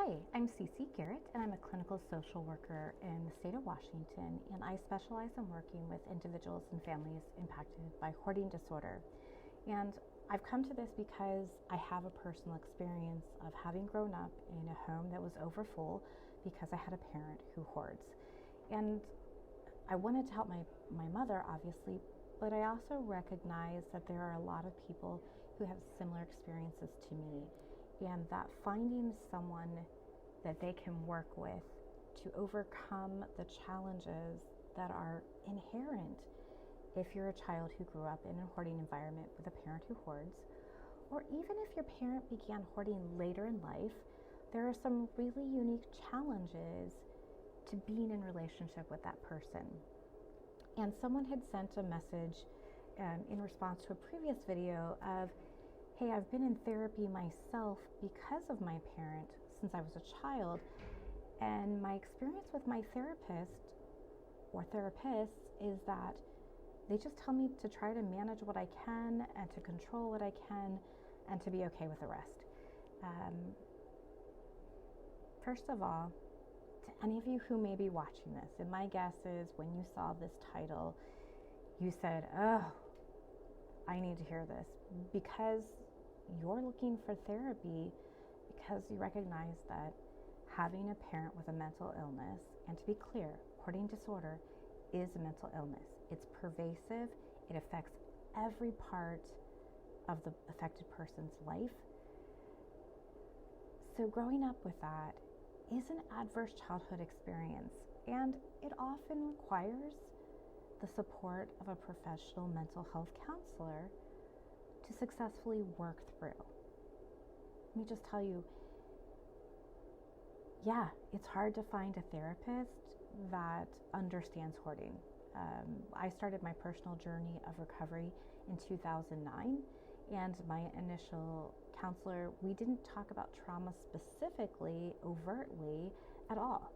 Hi, I'm Ceci Garrett, and I'm a clinical social worker in the state of Washington, and I specialize in working with individuals and families impacted by hoarding disorder. And I've come to this because I have a personal experience of having grown up in a home that was overfull because I had a parent who hoards. And I wanted to help my mother, obviously, but I also recognize that there are a lot of people who have similar experiences to me, and that finding someone that they can work with to overcome the challenges that are inherent if you're a child who grew up in a hoarding environment with a parent who hoards, or even if your parent began hoarding later in life, there are some really unique challenges to being in relationship with that person. And someone had sent a message in response to a previous video of, hey, I've been in therapy myself because of my parent since I was a child, and my experience with my therapist or therapists is that they just tell me to try to manage what I can and to control what I can and to be okay with the rest. First of all, to any of you who may be watching this, and my guess is when you saw this title, you said, oh, I need to hear this, because you're looking for therapy because you recognize that having a parent with a mental illness, and to be clear, hoarding disorder is a mental illness. It's pervasive. It affects every part of the affected person's life. So growing up with that is an adverse childhood experience, and it often requires the support of a professional mental health counselor to successfully work through. Let me just tell you, yeah, it's hard to find a therapist that understands hoarding. I started my personal journey of recovery in 2009, and my initial counselor, we didn't talk about trauma specifically, overtly at all.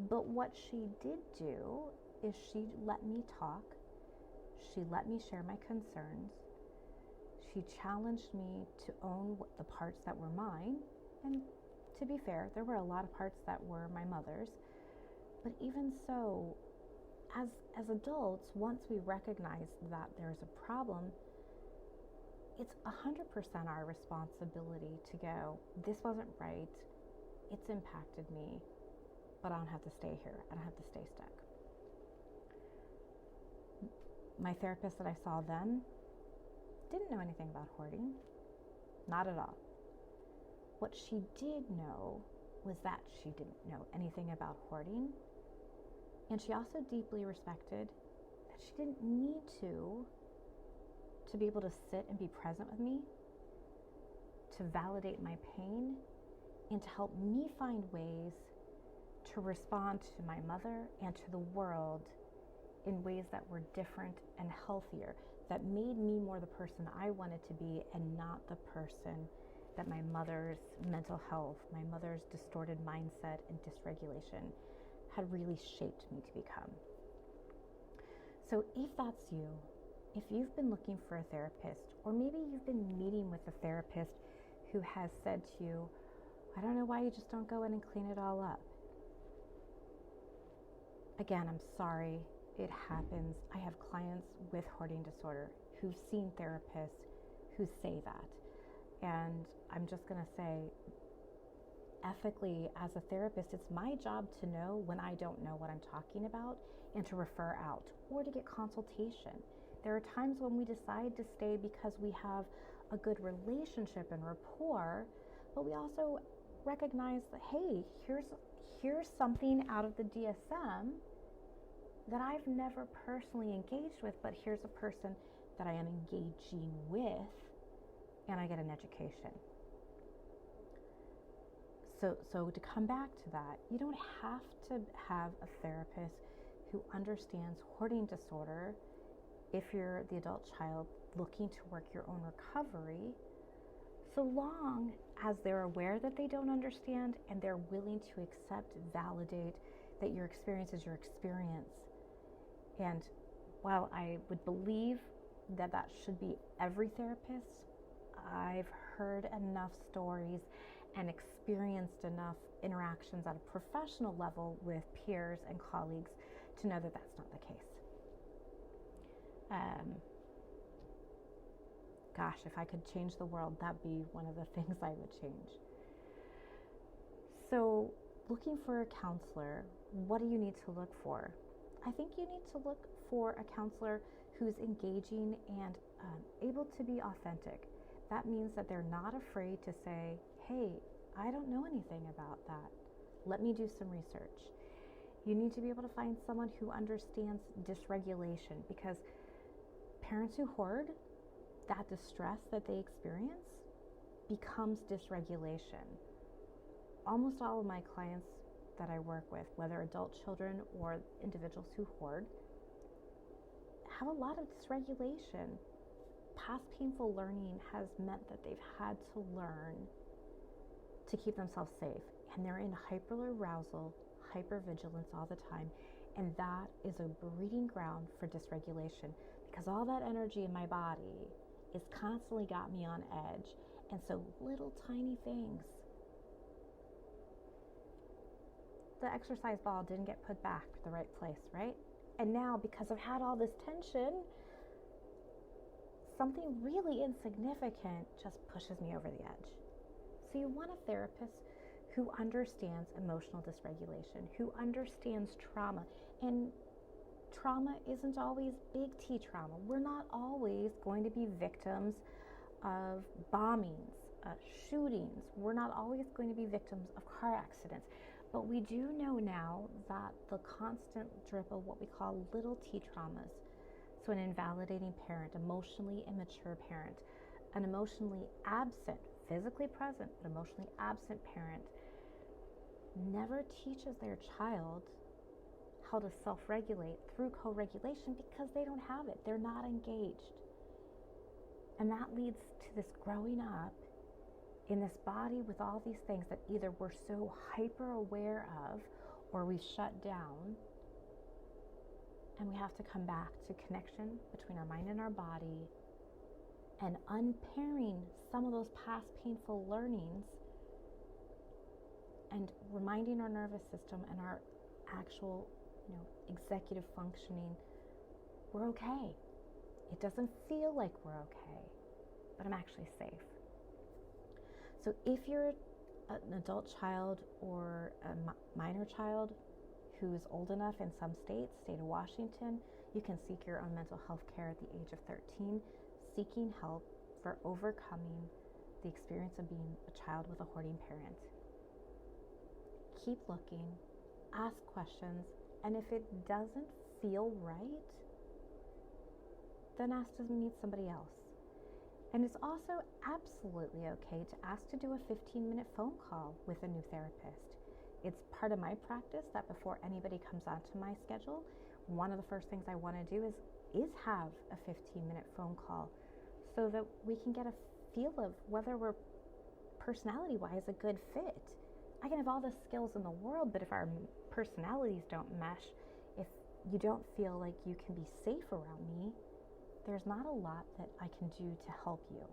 But what she did do is she let me talk. She let me share my concerns. She challenged me to own the parts that were mine. And to be fair, there were a lot of parts that were my mother's. But even so, as adults, once we recognize that there's a problem, it's 100% our responsibility to go, this wasn't right, it's impacted me, but I don't have to stay here. I don't have to stay stuck. My therapist that I saw then didn't know anything about hoarding, not at all. What she did know was that she didn't know anything about hoarding, and she also deeply respected that she didn't need to be able to sit and be present with me, to validate my pain, and to help me find ways to respond to my mother and to the world in ways that were different and healthier, that made me more the person I wanted to be and not the person that my mother's mental health, my mother's distorted mindset and dysregulation had really shaped me to become. So if that's you, if you've been looking for a therapist, or maybe you've been meeting with a therapist who has said to you, I don't know why you just don't go in and clean it all up. Again, I'm sorry, it happens. I have clients with hoarding disorder who've seen therapists who say that. And I'm just gonna say, ethically, as a therapist, it's my job to know when I don't know what I'm talking about and to refer out or to get consultation. There are times when we decide to stay because we have a good relationship and rapport, but we also recognize that, hey, here's something out of the DSM that I've never personally engaged with, but here's a person that I am engaging with, and I get an education. So to come back to that, you don't have to have a therapist who understands hoarding disorder if you're the adult child looking to work your own recovery, so long as they're aware that they don't understand and they're willing to accept, validate that your experience is your experience. And while I would believe that that should be every therapist, I've heard enough stories and experienced enough interactions at a professional level with peers and colleagues to know that that's not the case. Gosh, if I could change the world, that'd be one of the things I would change. So, looking for a counselor, what do you need to look for? I think you need to look for a counselor who's engaging and able to be authentic. That means that they're not afraid to say, hey, I don't know anything about that. Let me do some research. You need to be able to find someone who understands dysregulation, because parents who hoard, that distress that they experience becomes dysregulation. Almost all of my clients that I work with, whether adult children or individuals who hoard, have a lot of dysregulation. Past painful learning has meant that they've had to learn to keep themselves safe, and they're in hyperarousal, hypervigilance all the time, and that is a breeding ground for dysregulation, because all that energy in my body is constantly got me on edge. And so little tiny things, the exercise ball didn't get put back the right place, right? And now, because I've had all this tension, something really insignificant just pushes me over the edge. So you want a therapist who understands emotional dysregulation, who understands trauma. And trauma isn't always big T trauma. We're not always going to be victims of bombings, shootings. We're not always going to be victims of car accidents. But we do know now that the constant drip of what we call little T traumas, so an invalidating parent, emotionally immature parent, an emotionally absent, physically present, but emotionally absent parent, never teaches their child how to self-regulate through co-regulation because they don't have it. They're not engaged. And that leads to this growing up in this body with all these things that either we're so hyper aware of or we shut down, and we have to come back to connection between our mind and our body and unpairing some of those past painful learnings and reminding our nervous system and our actual, executive functioning, we're okay. It doesn't feel like we're okay, but I'm actually safe. So if you're an adult child or a minor child who is old enough in some states, state of Washington, you can seek your own mental health care at the age of 13, seeking help for overcoming the experience of being a child with a hoarding parent. Keep looking, ask questions, and if it doesn't feel right, then ask to meet somebody else. And it's also absolutely okay to ask to do a 15-minute phone call with a new therapist. It's part of my practice that before anybody comes onto my schedule, one of the first things I want to do is have a 15-minute phone call so that we can get a feel of whether we're personality-wise a good fit. I can have all the skills in the world, but if our personalities don't mesh, if you don't feel like you can be safe around me, there's not a lot that I can do to help you.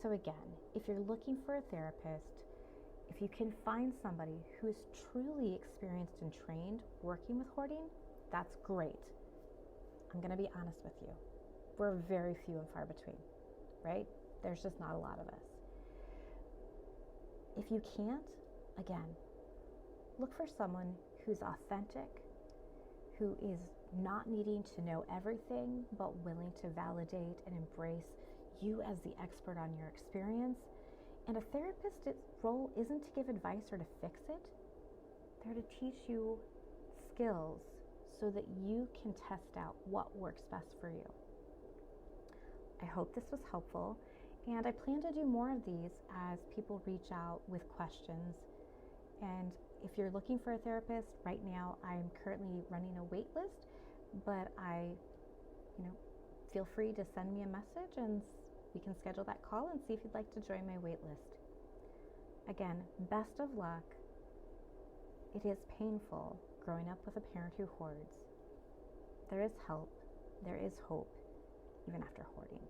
So again, if you're looking for a therapist, if you can find somebody who is truly experienced and trained working with hoarding, that's great. I'm going to be honest with you. We're very few and far between, right? There's just not a lot of us. If you can't, again, look for someone who's authentic, who is not needing to know everything, but willing to validate and embrace you as the expert on your experience. And a therapist's role isn't to give advice or to fix it. They're to teach you skills so that you can test out what works best for you. I hope this was helpful, and I plan to do more of these as people reach out with questions. And if you're looking for a therapist, right now I'm currently running a wait list, but feel free to send me a message and we can schedule that call and see if you'd like to join my wait list. Again, best of luck. It is painful growing up with a parent who hoards. There is help, there is hope, even after hoarding.